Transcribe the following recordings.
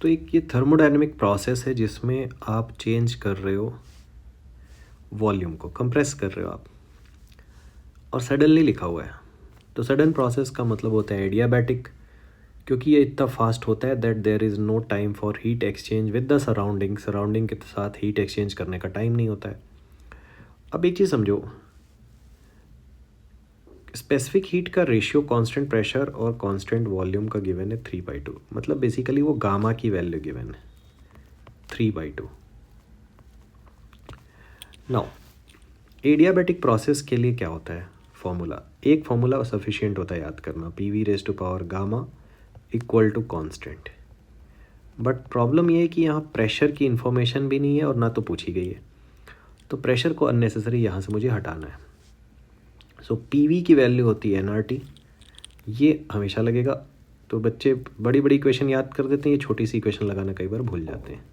तो एक ये थर्मोडायनेमिक प्रोसेस है जिसमें आप चेंज कर रहे हो वॉल्यूम को, कंप्रेस कर रहे हो आप, और सडनली लिखा हुआ है। तो सडन प्रोसेस का मतलब होता है एडियाबैटिक, क्योंकि ये इतना फास्ट होता है that there is no time for heat exchange with the surrounding. Surrounding के साथ हीट एक्सचेंज करने का टाइम नहीं होता है। अब एक चीज़ समझो, स्पेसिफिक हीट का रेशियो कांस्टेंट प्रेशर और कांस्टेंट वॉल्यूम का गिवन है 3/2, मतलब बेसिकली वो गामा की वैल्यू गिवन है 3/2। नाउ एडियाबैटिक प्रोसेस के लिए क्या होता है फॉर्मूला, एक फॉर्मूला सफिशिएंट होता है याद करना, PV⁻⁴ equal to constant. But problem ये है कि यहाँ प्रेशर की इन्फॉर्मेशन भी नहीं है और ना तो पूछी गई है, तो प्रेशर को अननेसेसरी यहाँ से मुझे हटाना है। सो PV की वैल्यू होती है nRT, ये हमेशा लगेगा। तो बच्चे बड़ी बड़ी इक्वेशन याद कर देते हैं, ये छोटी सी इक्वेशन लगाना कई बार भूल जाते हैं।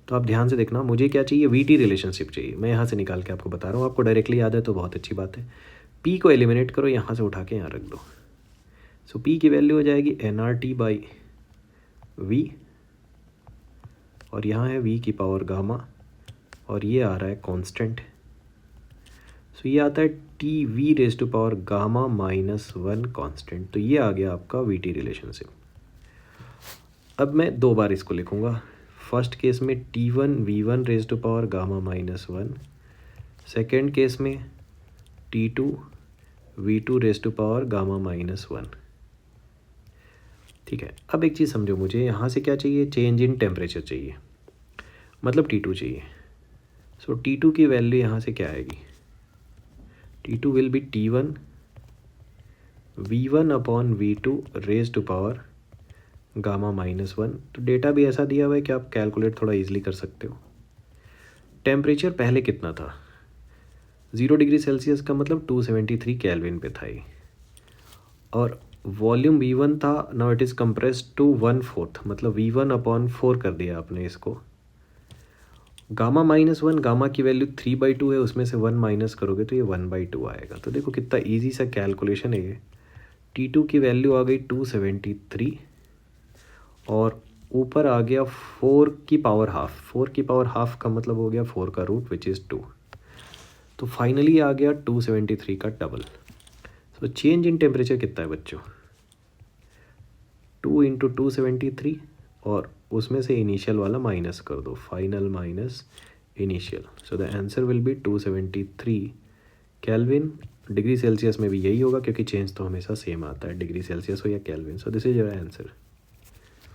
तो आप ध्यान से देखना, मुझे क्या चाहिए, VT रिलेशनशिप चाहिए। मैं यहाँ से निकाल के आपको बता रहा हूँ, आपको डायरेक्टली याद है तो बहुत अच्छी बात है। P को एलिमिनेट करो, यहाँ से उठा के यहाँ रख दो। सो P की वैल्यू हो जाएगी nRT/V, और यहाँ है V⁻⁴ और ये आ रहा है कांस्टेंट। सो ये आता है TV⁻⁻⁻ -1 कांस्टेंट। तो ये आ गया आपका VT रिलेशनशिप। अब मैं दो बार इसको लिखूँगा। फर्स्ट केस में T1 V1⁻⁻⁻1, सेकेंड केस में T2 V2⁻⁻⁻1। ठीक है। अब एक चीज़ समझो, मुझे यहाँ से क्या चाहिए, चेंज इन टेम्परेचर चाहिए, मतलब T2 चाहिए। सो T2 की वैल्यू यहाँ से क्या आएगी, T2 will be T1 V1/V2⁻⁻⁻1। तो डेटा भी ऐसा दिया हुआ है कि आप कैलकुलेट थोड़ा ईजिली कर सकते हो। टेम्परेचर पहले कितना था, 0 डिग्री सेल्सियस का मतलब 273 केल्विन पे था ये, और वॉल्यूम V1 था। Now it is compressed to 1/4, मतलब V1/4 कर दिया आपने इसको। गामा-1, गामा की वैल्यू 3/2 है, उसमें से 1 माइनस करोगे तो ये 1/2 आएगा। तो देखो कितना इजी सा कैलकुलेशन है ये। T2 की वैल्यू आ गई 273, और ऊपर आ गया 4⁻²। 4⁻² का मतलब हो गया 4 का रूट विच इज़ 2। तो फाइनली आ गया 273 का double. So change in temperature कितना है बच्चों, 2 × 273, और उसमें से इनिशियल वाला माइनस कर दो, final minus initial. So the answer will be 273 kelvin. Degree Celsius में भी यही होगा क्योंकि चेंज तो हमेशा सेम आता है, डिग्री सेल्सियस हो या kelvin. So this is your answer.